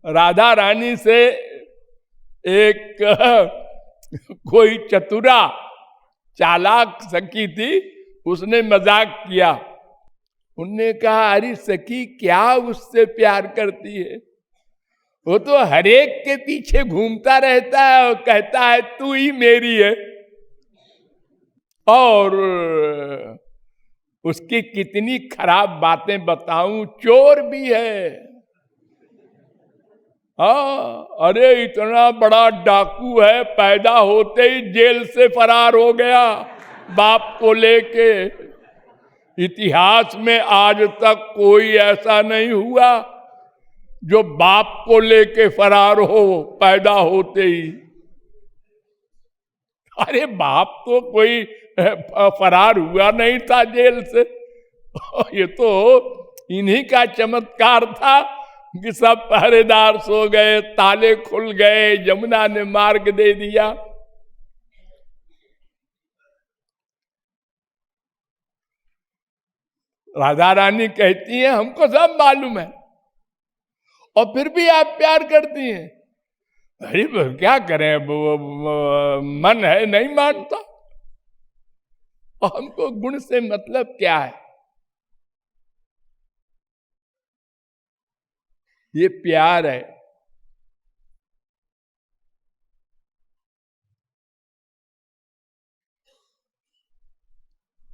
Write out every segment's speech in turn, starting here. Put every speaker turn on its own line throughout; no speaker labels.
राधा रानी से एक कोई चतुरा चालाक सखी थी, उसने मजाक किया। उनने कहा, अरे सखी क्या उससे प्यार करती है, वो तो हरेक के पीछे घूमता रहता है और कहता है तू ही मेरी है, और उसकी कितनी खराब बातें बताऊं, चोर भी है। हाँ, अरे इतना बड़ा डाकू है, पैदा होते ही जेल से फरार हो गया बाप को लेके। इतिहास में आज तक कोई ऐसा नहीं हुआ जो बाप को लेके फरार हो पैदा होते ही। अरे बाप तो कोई फरार हुआ नहीं था जेल से, ये तो इन्हीं का चमत्कार था कि सब पहरेदार सो गए, ताले खुल गए, यमुना ने मार्ग दे दिया। राधा रानी कहती है हमको सब मालूम है और फिर भी आप प्यार करती हैं। अरे क्या करें, मन है नहीं मानता, और हमको गुण से मतलब क्या है। ये प्यार है।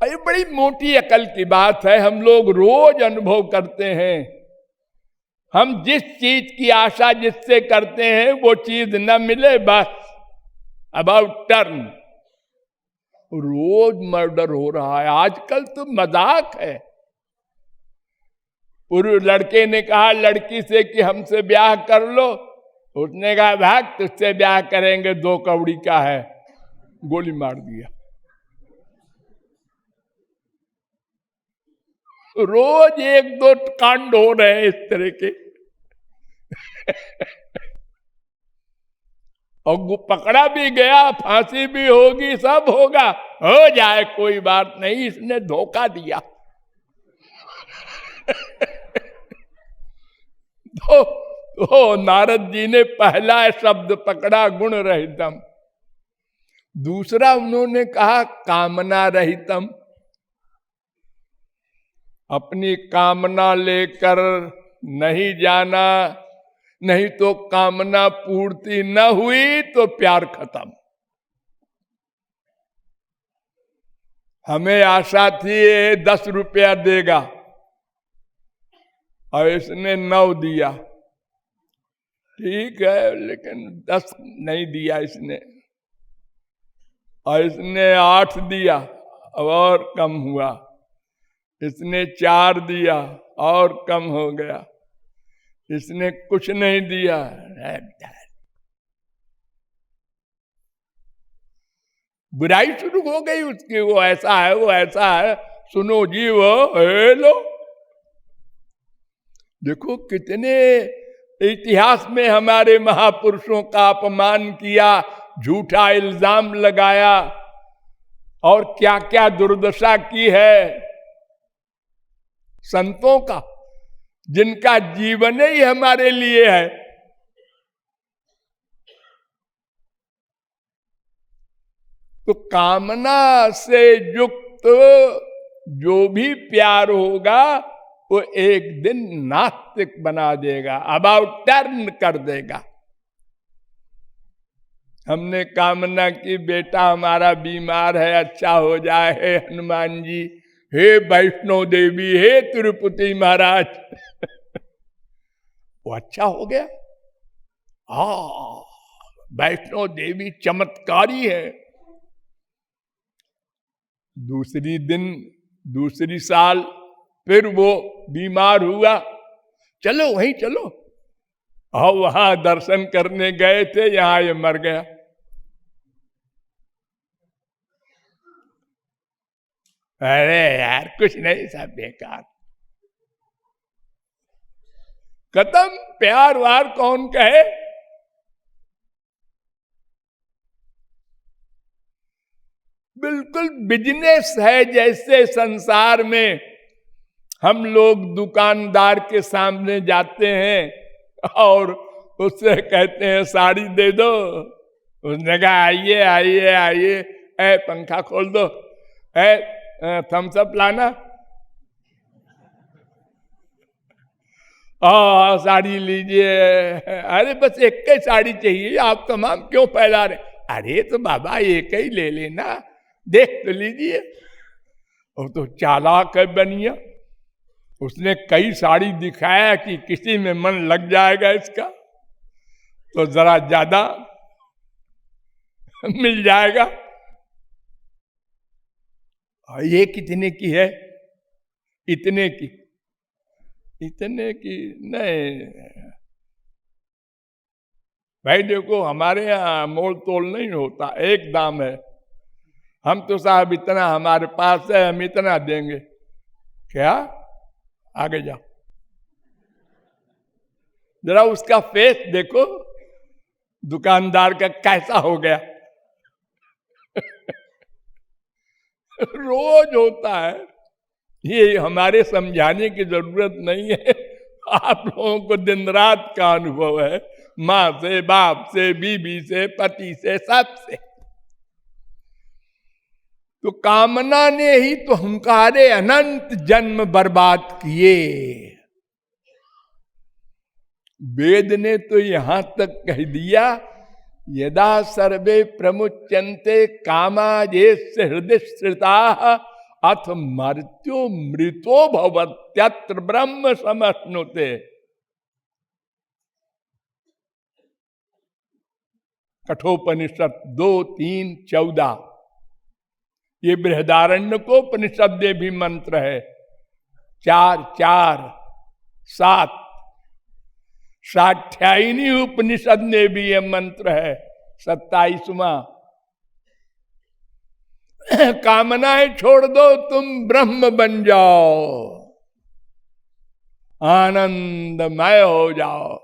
ये बड़ी मोटी अकल की बात है, हम लोग रोज अनुभव करते हैं। हम जिस चीज की आशा जिससे करते हैं वो चीज न मिले, बस अबाउट टर्न। रोज मर्डर हो रहा है आजकल, तो मजाक है। पूर्व लड़के ने कहा लड़की से कि हमसे ब्याह कर लो, उसने कहा भाग तुझसे ब्याह करेंगे, 2 कौड़ी का है, गोली मार दिया। रोज 1-2 कांड हो रहे हैं इस तरह के। और पकड़ा भी गया, फांसी भी होगी, सब होगा, हो जाए कोई बात नहीं, इसने धोखा दिया। तो नारद जी ने पहला शब्द पकड़ा गुण रहितम, दूसरा उन्होंने कहा कामना रहितम। अपनी कामना लेकर नहीं जाना, नहीं तो कामना पूर्ति न हुई तो प्यार खत्म। हमें आशा थी ये 10 रुपया देगा और इसने 9 दिया, ठीक है, लेकिन 10 नहीं दिया इसने, और इसने 8 दिया और कम हुआ, इसने 4 दिया और कम हो गया, इसने कुछ नहीं दिया। बुराई शुरू हो गई उसकी, वो ऐसा है, वो ऐसा है, सुनो जी वो हेलो। देखो कितने इतिहास में हमारे महापुरुषों का अपमान किया, झूठा इल्जाम लगाया, और क्या क्या दुर्दशा की है संतों का, जिनका जीवन ही हमारे लिए है। तो कामना से युक्त जो भी प्यार होगा वो एक दिन नास्तिक बना देगा, अबाउट टर्न कर देगा। हमने कामना की बेटा हमारा बीमार है, अच्छा हो जाए, हे हनुमान जी, हे वैष्णो देवी, हे तिरुपति महाराज, वो अच्छा हो गया। वैष्णो देवी चमत्कारी है। दूसरी साल फिर वो बीमार हुआ, चलो वहीं चलो, और वहां दर्शन करने गए थे, यहां ये मर गया। अरे यार कुछ नहीं, सब बेकार, खत्म। प्यार वार कौन कहे। बिल्कुल बिजनेस है, जैसे संसार में हम लोग दुकानदार के सामने जाते हैं और उससे कहते हैं साड़ी दे दो। उसने कहा आइए आइए आइए, ए पंखा खोल दो, ए थम्स अप लाना, साड़ी लीजिए। अरे बस एक ही साड़ी चाहिए, आप तमाम क्यों फैला रहे? अरे तो बाबा एक ही ले लेना, देख तो लीजिए। वो तो चालाक है बनिया, उसने कई साड़ी दिखाया कि किसी में मन लग जाएगा इसका तो जरा ज्यादा मिल जाएगा। ये कितने की है? इतने की, इतने की नहीं भाई। देखो हमारे यहाँ मोल तोल नहीं होता, एक दाम है। हम तो साहब इतना हमारे पास है, हम इतना देंगे। क्या? आगे जाओ, जरा उसका फेस देखो दुकानदार का कैसा हो गया। रोज होता है, ये हमारे समझाने की जरूरत नहीं है, आप लोगों को दिन रात का अनुभव है, माँ से, बाप से, बीबी से, पति से, सबसे। तो कामना ने ही तो हमारे अनंत जन्म बर्बाद किए। वेद ने तो यहां तक कह दिया, यदा सर्वे प्रमुच्यन्ते कामाजेस्य हृदय श्रिता अथ मर्त्यो मृतो भवत्यत्र ब्रह्म समश्नुते। कठोपनिषद 2:3-14। ये बृहदारण्यकोपनिषद में भी मंत्र है, 4:4-7। साध्यायिनी उपनिषद में भी ये मंत्र है, 27वां। कामनाएं छोड़ दो, तुम ब्रह्म बन जाओ, आनंदमय हो जाओ।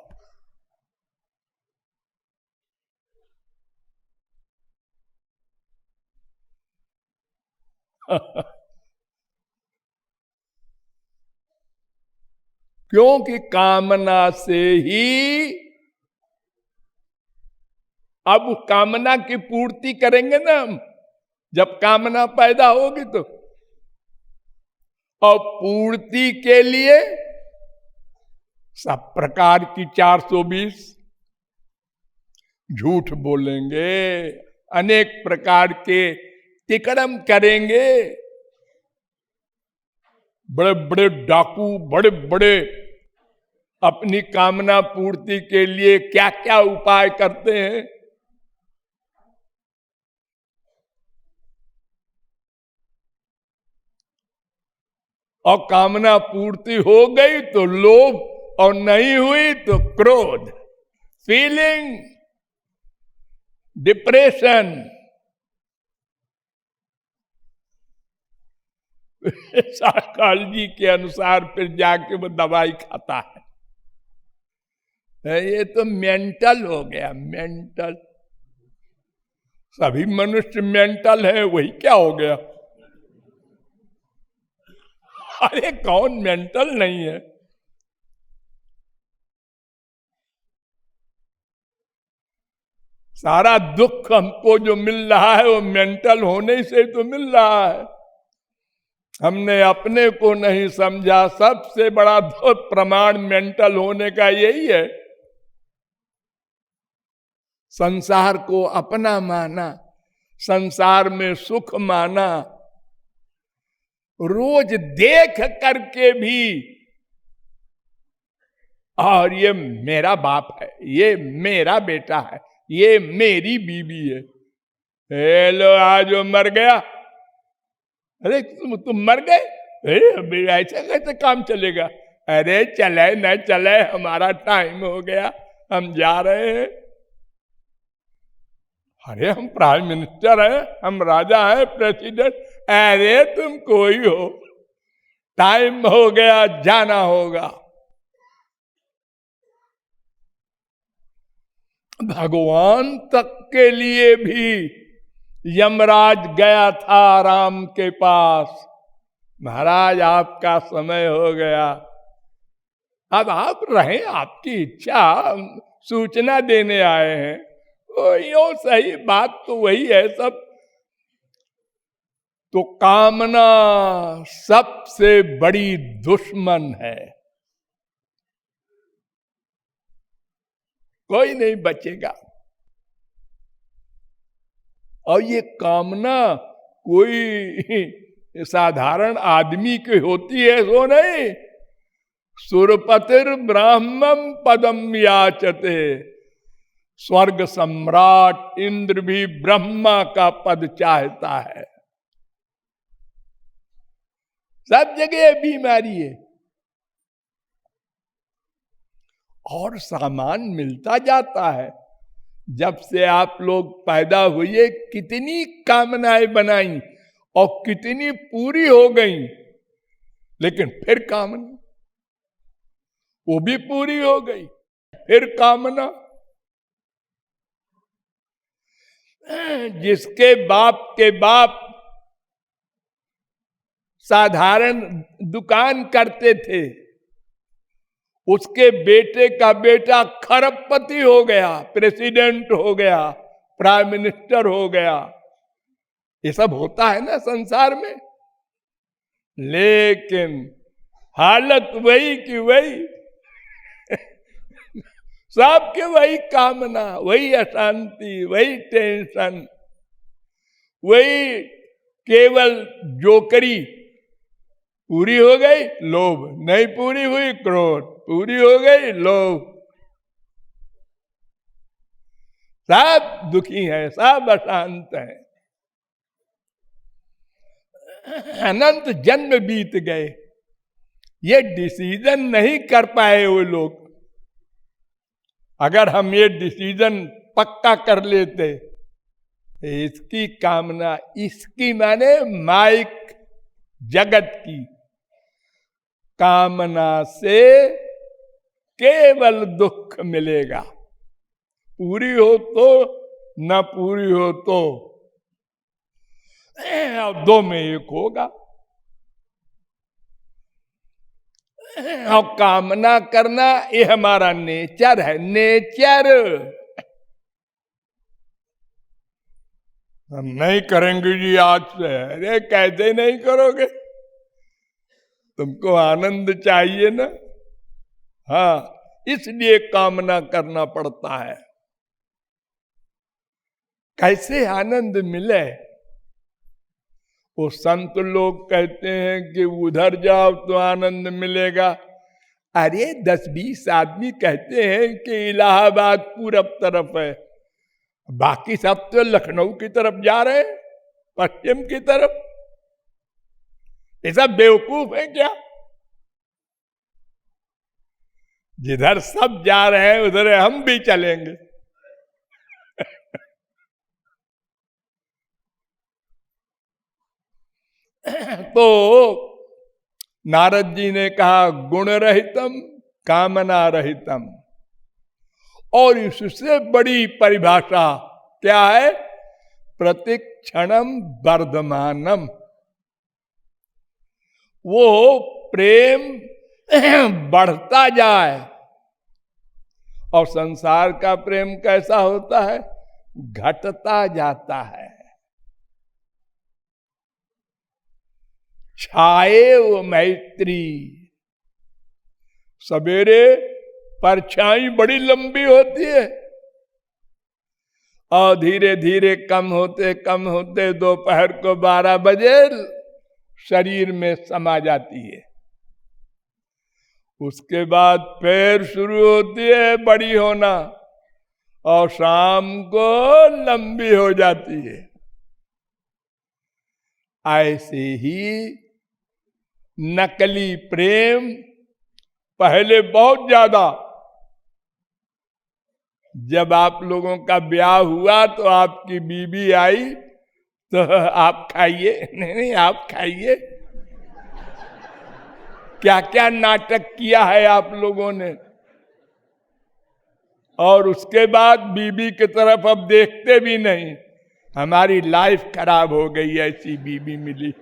क्योंकि कामना से ही, अब कामना की पूर्ति करेंगे ना हम, जब कामना पैदा होगी तो। और पूर्ति के लिए सब प्रकार की 420 झूठ बोलेंगे, अनेक प्रकार के तिकड़म करेंगे, बड़े बड़े डाकू, बड़े बड़े अपनी कामना पूर्ति के लिए क्या क्या उपाय करते हैं। और कामना पूर्ति हो गई तो लोभ, और नहीं हुई तो क्रोध, फीलिंग, डिप्रेशन। साइकोलॉजी के अनुसार फिर जाके वो दवाई खाता है। ये तो मेंटल हो गया, मेंटल। सभी मनुष्य मेंटल है, वही क्या हो गया? अरे कौन मेंटल नहीं है? सारा दुख हमको जो मिल रहा है वो मेंटल होने से तो मिल रहा है। हमने अपने को नहीं समझा। सबसे बड़ा प्रमाण मेंटल होने का यही है। संसार को अपना माना, संसार में सुख माना, रोज देख करके भी, और ये मेरा बाप है, ये मेरा बेटा है, ये मेरी बीबी है। हेलो, आज वो मर गया, अरे तुम मर गए, अरे ऐसा कैसे काम चलेगा? अरे चले न चले, हमारा टाइम हो गया, हम जा रहे हैं। अरे हम प्राइम मिनिस्टर हैं, हम राजा हैं, प्रेसिडेंट। अरे तुम कोई हो, टाइम हो गया, जाना होगा। भगवान तक के लिए भी यमराज गया था राम के पास, महाराज आपका समय हो गया, अब आप रहें, आपकी इच्छा, सूचना देने आए हैं। यो सही बात तो वही है सब। तो कामना सबसे बड़ी दुश्मन है, कोई नहीं बचेगा। और ये कामना कोई साधारण आदमी की होती है सो नहीं। सुरपतिर ब्राह्मण पदम याचते, स्वर्ग सम्राट इंद्र भी ब्रह्मा का पद चाहता है। सब जगह बीमारी है और सामान मिलता जाता है। जब से आप लोग पैदा हुए कितनी कामनाएं बनाई और कितनी पूरी हो गई, लेकिन फिर कामना वो भी पूरी हो गई, फिर कामना। जिसके बाप के बाप साधारण दुकान करते थे, उसके बेटे का बेटा खरबपति हो गया, प्रेसिडेंट हो गया, प्राइम मिनिस्टर हो गया। ये सब होता है ना संसार में। लेकिन हालत वही की वही सबके वही कामना, वही अशांति, वही टेंशन, वही केवल जोकरी। पूरी हो गई लोभ, नहीं पूरी हुई क्रोध, पूरी हो गई लोभ। सब दुखी है, सब अशांत है। अनंत जन्म बीत गए, ये डिसीजन नहीं कर पाए वो लोग। अगर हम ये डिसीजन पक्का कर लेते, इसकी कामना, इसकी माने माइक जगत की कामना से केवल दुख मिलेगा। पूरी हो तो, न पूरी हो तो, दो में एक होगा। और कामना करना ये हमारा नेचर है, नेचर। हम नहीं करेंगे जी आज से। अरे कैसे नहीं करोगे? तुमको आनंद चाहिए ना। हाँ, इसलिए कामना करना पड़ता है। कैसे आनंद मिले? वो संत लोग कहते हैं कि उधर जाओ तो आनंद मिलेगा। अरे 10-20 आदमी कहते हैं कि इलाहाबाद पूरब तरफ है, बाकी सब तो लखनऊ की तरफ जा रहे हैं, पश्चिम की तरफ। ये सब बेवकूफ है क्या? जिधर सब जा रहे हैं उधर हम भी चलेंगे। तो नारद जी ने कहा गुण रहितम कामना रहितम। और इससे बड़ी परिभाषा क्या है? प्रतिक्षणम वर्धमानम। वो प्रेम बढ़ता जाए। और संसार का प्रेम कैसा होता है? घटता जाता है। छाए वो मैत्री। सवेरे परछाई बड़ी लंबी होती है और धीरे धीरे कम होते दोपहर को 12 बजे शरीर में समा जाती है। उसके बाद फिर शुरू होती है बड़ी होना और शाम को लंबी हो जाती है। ऐसे ही नकली प्रेम पहले बहुत ज्यादा। जब आप लोगों का ब्याह हुआ तो आपकी बीवी आई तो आप खाइए, नहीं आप खाइए। क्या क्या नाटक किया है आप लोगों ने। और उसके बाद बीवी की तरफ अब देखते भी नहीं। हमारी लाइफ खराब हो गई, ऐसी बीवी मिली,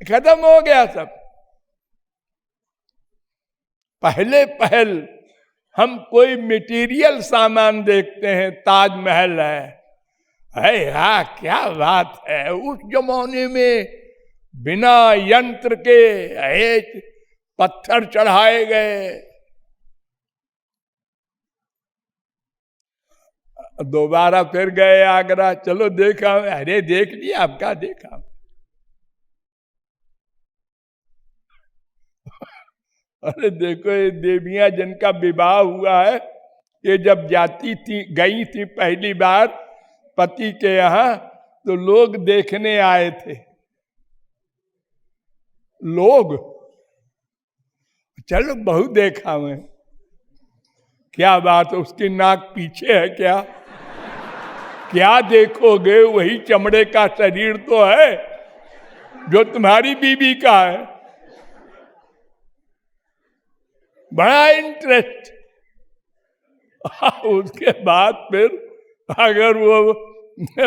खत्म हो गया सब। पहले पहल हम कोई मटेरियल सामान देखते हैं, ताजमहल है यार, क्या बात है। उस जमाने में बिना यंत्र के पत्थर चढ़ाए गए। दोबारा फिर गए आगरा, चलो देखा, अरे देख लिया, आपका देखा। अरे देखो, ये देवियां जिनका विवाह हुआ है, ये जब जाती थी, गई थी पहली बार पति के यहाँ, तो लोग देखने आए थे। लोग, चलो बहु देखा मैं, क्या बात है, उसकी नाक पीछे है क्या? क्या देखोगे, वही चमड़े का शरीर तो है जो तुम्हारी बीबी का है। बड़ा इंटरेस्ट। उसके बाद फिर अगर वो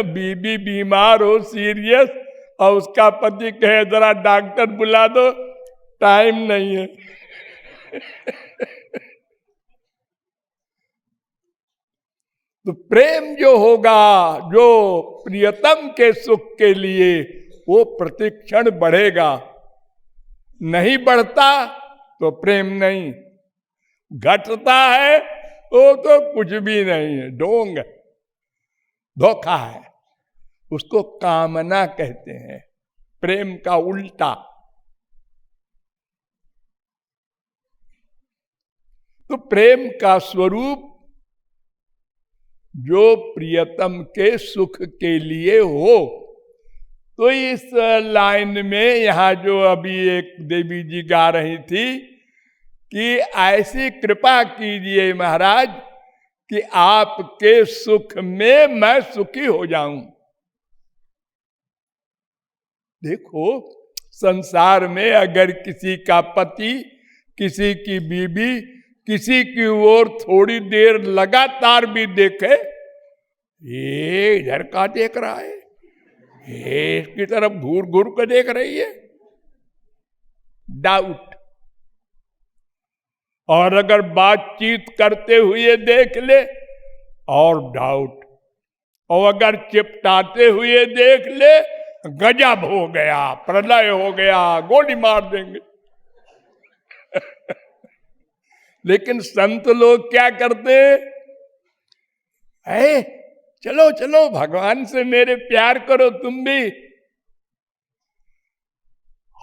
बीबी बीमार हो सीरियस और उसका पति कहे जरा डॉक्टर बुला दो, टाइम नहीं है। तो प्रेम जो होगा, जो प्रियतम के सुख के लिए, वो प्रतिक्षण बढ़ेगा। नहीं बढ़ता तो प्रेम नहीं, घटता है वो तो कुछ भी नहीं है, ढोंग, धोखा है। उसको कामना कहते हैं, प्रेम का उल्टा। तो प्रेम का स्वरूप जो प्रियतम के सुख के लिए हो। तो इस लाइन में यहां जो अभी एक देवी जी गा रही थी कि ऐसी कृपा कीजिए महाराज कि आपके सुख में मैं सुखी हो जाऊं। देखो, संसार में अगर किसी का पति, किसी की बीवी, किसी की ओर थोड़ी देर लगातार भी देखे, ये इधर का देख रहा है, ये इसकी तरफ घूर घूर कर देख रही है, डाउट। और अगर बातचीत करते हुए देख ले, और डाउट। और अगर चिपटाते हुए देख ले, गजब हो गया, प्रलय हो गया, गोली मार देंगे। लेकिन संत लोग क्या करते हैं? चलो चलो भगवान से मेरे प्यार करो तुम भी।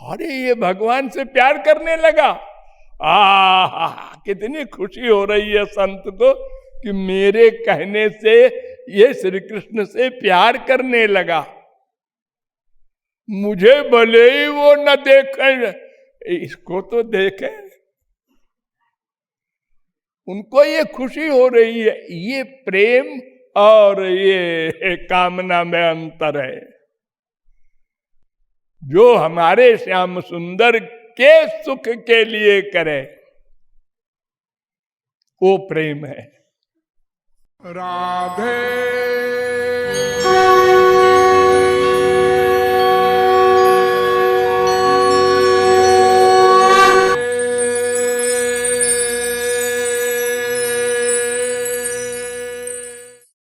अरे ये भगवान से प्यार करने लगा, कितनी खुशी हो रही है संत को कि मेरे कहने से ये श्री कृष्ण से प्यार करने लगा। मुझे भले ही वो न देखें, इसको तो देखें। उनको ये खुशी हो रही है। ये प्रेम और ये कामना में अंतर है। जो हमारे श्याम सुंदर के सुख के लिए करे, वो प्रेम है।
राधे